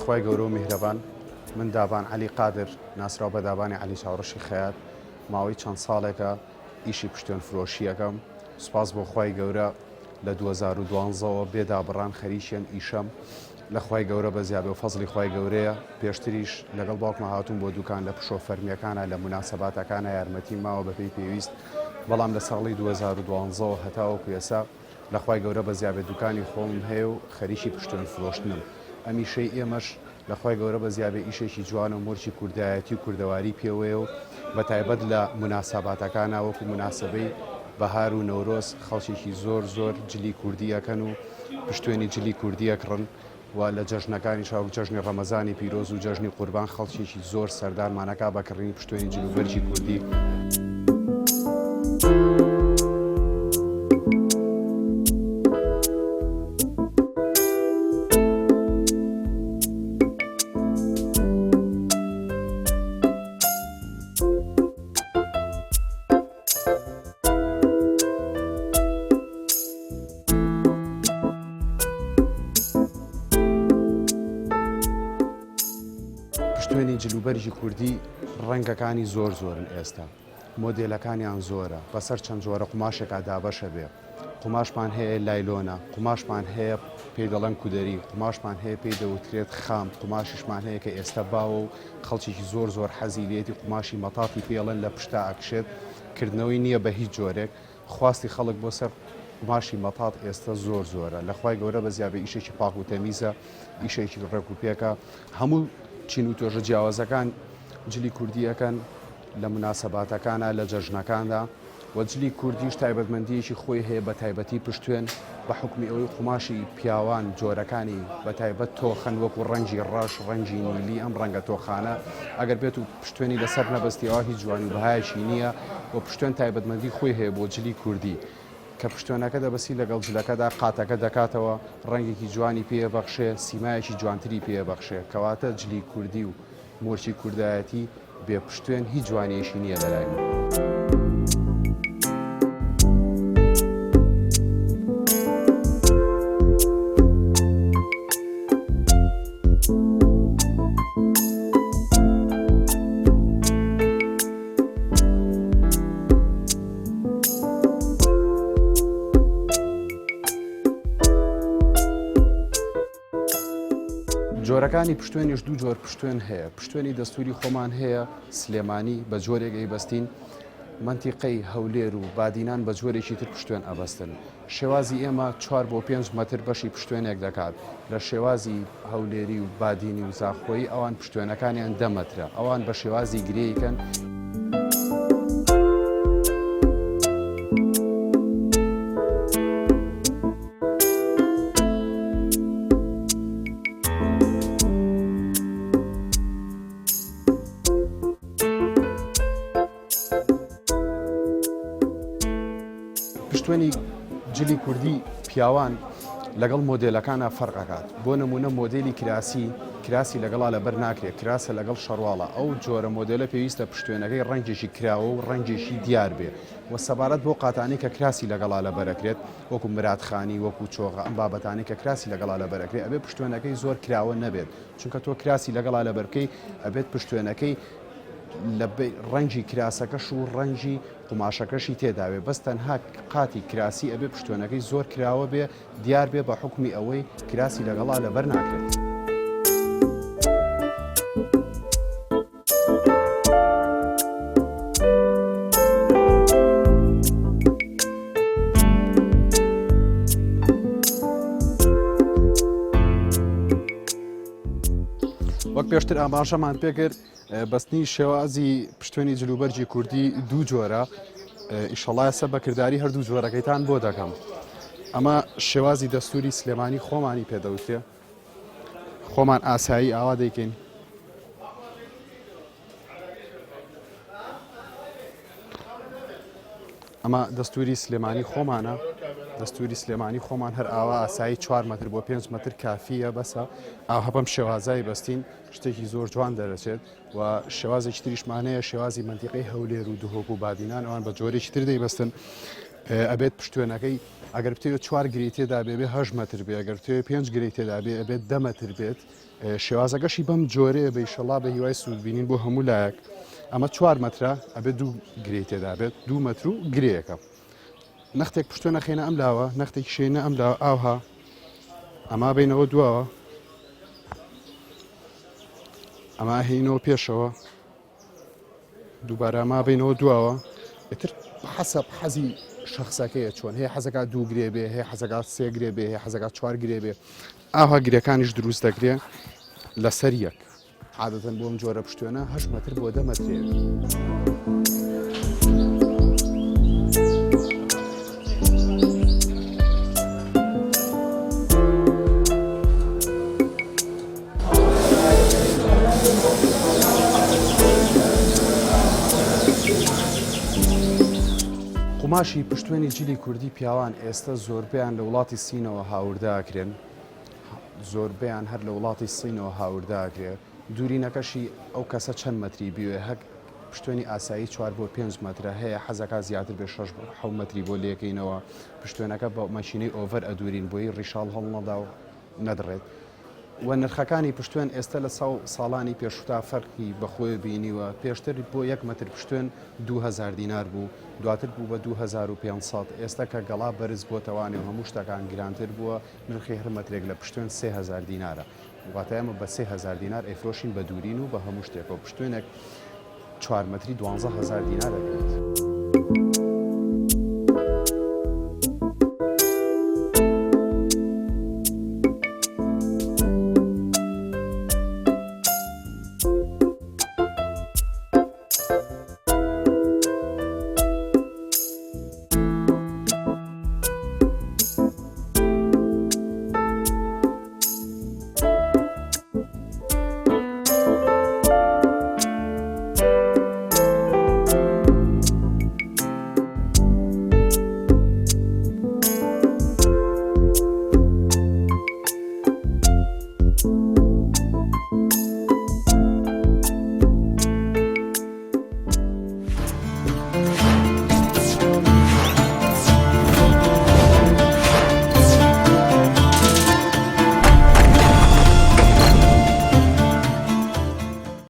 خوای گەورە و میهرەبان من دابان علی قادر ناسراو بە دابانی علی چاوڕەشی خەیات ماوەی چەند ساڵێکە ئیشی پشتێن فرۆشیەکەم سوپاس بۆ خوای گەورە لە 2012ەوە بێدابڕان خەریکیان ئیشەم لە خوای گەورە بە زیابێ و فەزلی خوای گەورەیە پێشتریش لەگەڵ باوکمە هاتوون بۆ دوکان لە پشۆ فەرمیەکانە لە مناسەباتەکانە یارمەتی ماوە بەپێی پێویست بەڵام لە ساڵی 2012 هەتاوەکو ئێستا لە خوای گەورە بە زیابێ دوکانی خۆم هەیە و خەریکی پشتێن فرۆشتنم ئەمیشەی ئێمەش لە خوای گەورە بە زیابێ ئیشێکی جوانە و مورچی کوردایەتی و کوردەواری پێوەیە و بە تایبەت لە مناسەباتەکانە وەکو مناسبەی بەهار و نەورۆز خەڵکێکی زۆر جلی کوردی ئەکەن و پشتێنی جلی کوردی ئەکڕن و لە جەژنەکانی شاو جەژنی ڕەمەزانی پیرۆز و جەژنی قوربان خەڵکێکی زۆر سەردارمانەکە بەکڕینی پشتێنی جلوبەرجی کوردی. پشتێنی جلوبەرجی کوردی ڕەنگەکانی زۆرن ئێستا مۆدێلەکانیان زۆرە بەسەر چەند جۆرە قوماشێکا دابەشە بێ قوماشمان هەیە لایلۆنە قوماشمان هەیە پێی دەڵەن کودەری قوماشمان هەیە پێی دەوترێت خام قوماشیشمان هەیە کە ئێستا باوە و خەڵکێکی زۆر حەزیلێتی قوماشی مەتاقی پێڵەن لە پشتا ئەکشێت کردنەوەی نییە بە هیچ جۆرێک خواستی خەڵک بۆ سەر قوماشی مەتاق ئێستا زۆرە لە خوای گەورە بە زیابێ ئیشێکی پاک و تەمیزە ئیشێکی ڕێکوپێکە هەموو چین و تۆژە جیاوازەکان جلی کوردیەکەن لە مناسەباتەکانە لە جەژنەکاندا و جلی کوردیش تایبەتمەندیەکی خۆی هەیە بە تایبەتی پشتێن بە حکمی ئەوەی قوماشی پیاوان جۆرەکانی بە تایبەت تۆخەن وەکو ڕەنگی ڕەش ڕەنگی نیلی ئەم ڕەنگە تۆخانە ئەگەر بێت و پشتێنی لەسەر نەبەستیەوە هیچ جوانی بەهایەکی نییە و پشتێن تایبەتمەندی خۆی هەیە بۆ جلی کوردی کە پشتێنەکە دەبەسی لەگەڵ جلەکەدا قاتەکە دەکاتەوە ڕەنگێکی جوانی پێبەخشێ سیمایەکی جوانتری پێبەخشێ کەواتە جلی کوردی و مۆرچی کوردایەتی بێ پشتێن هیچ جوانیەشی نییە لەلای من. جۆرەکانی پشتێنیش دوو جۆر پشتێن هەیە پشتێنی دەستوری خۆمان هەیە سلێمانی بە جۆرێک ئەیبەستین منتیقەی هەولێر و بادینان بە جۆرێکی تر پشتێن ئەبەستن شێوازی ئێمە 4 بۆ 5 مەتر بەشی پشتێنێک دەکات لە شێوازی هەولێری و بادینی و زاخۆیی ئەوان پشتێنەکانیان 10 مەترە ئەوان بە شێوازی گرێیکەن پشتێنی جلی کوردی پیاوان لەگەڵ مۆدێلەکانە فەرقەکات بۆ نمونە مۆدێلی کراسی لەگەڵا لەبەر ناکرێت کراسە لەگەڵ شەڕواڵە ئەو جۆرە مۆدلە پێویستە پشتێنەکەی ڕەنگێکی کراوە و ڕەنگێکی دیار بێ و سەبارەت بۆ قاتانی کە کراسی لەگەڵا لەبەرەکرێت وەکو مراتخانی وەکو چۆغە ئەم بابەتانی کە کراسی لەگەڵا لەبەرەکرێت ئەبێ پشتێنەکەی زۆر کراوە نەبێت چونکە تۆ کراسی لەگەڵا لەبەرکەی ئەبێت پشتێنەکەی لە ڕەنگی کراسەکەش و ڕەنگی قوماشەکەشی تێداوێ بەس تەنها قاتی کراسی ئەبێ پشتێنەکەی زۆر کراوە بێ دیار بێ بە حکمی ئەوەی کراسی لەگەڵا لەبەر ناکرێت. وەک پێشتر ئاماژەمان پێکرد بەستنی شێوازی پشتێنی جلوبەرجی کوردی دوو جۆرە ئیشەڵای سە بەکردداری هەردوو جۆرەکەیتان بۆ دەکەم ئەمە شێوازی دەستوری سلێمانی خۆمانی پێدەوتێ خۆمان ئاسایی ئاوا دەیکەین ئەمە دەستوری سلێمانی خۆمانە دەستوری سلێمانی خۆمان هەر ئاوا ئاسایی 4 مەتر بۆ 5 مەتر کافیە بەسە ئاها بەم شێوازای بەستین شتێکی زۆر جوان دەرەچێت و شێوازێکی تریشمانەیە شێوازی منتیقەی هەولێر و دوهۆک و بادینان ئەوان بە جۆرێکی تر دەیبەستن ئەبێت پشتوێنەکەی ئەگەر بتەوێت 4 گری تێدا بێ 8 متر بێ ئەگەر توێ 5 گری تێدا بێ ئەبێت 10 متر بێت شێوازەکەشی بەم جۆرەیە بە ئیشەڵا بە هیوای سوودبینین بۆ هەموو لایەک ئەمە 4 مترە ئەبێت 2 گری تێدا بێت 2 متر و گرەیەکە نەختێک پشتوێنە خێنە ئەم لاوە نەختێک شوێنە ئەم لاوە ئاوها ئەما بینەوە دواوە ئەما هینەوە پێشەوە دووبارە ئەما بینەوە دواوە ئتر حەسەب حەزی شخصەکەیە چۆن هەیە حەزەکە 2 گرێ بێ هەیە حەزەکە 3 گرێ بێ هەیە حەزەکە 4 گرێ بێ ئاها گرەکانیش دروست دەکرێ لەسەر یەک عادەتەن بۆم جۆرە پشتوێنە 8 متر بۆ 10 مترێ. قوماشی پشتوێنی جیلی کوردی پیاوان ئێستا زۆربیان لە وڵاتی سینەوە هاورداکرێن زۆربیان هەر لە وڵاتی سینەوە هاورداکرێ دوورینەکەشی ئەو کەسە چەند مەتری بیوێ هەک پشتوێنی ئاسایی 4 بۆ 5 مترە هەیە حەزەکە زیاتر بێ 6 متری بۆ لێکەینەوە پشتوێنەکە بە ماشینەی ئۆڤەر ئەدورین بۆی ڕیشاڵ هەڵ نەدا و نەدڕێت و نرخەکانی پشتوێن ئێستا لە ساڵانی پێشوتا فەرقی بەخۆی بینیوە پێشتر بۆ 1 متر پشتوێن 2000 دینار بوو دواتر بوو بە 2500 ئێستا کە گەڵا بەرز بۆتەوانێ و هەموو شتەکان گرانتر بووە نرخی هەر مەترێک لە پشتوێن 3000 دینارە واتە ئێمە بە 3000 دینار ئەیفرۆشین بە دوورین و بە هەموو شتێکەوە پشتوێنێک 4 متری 12000 دینارە بێت.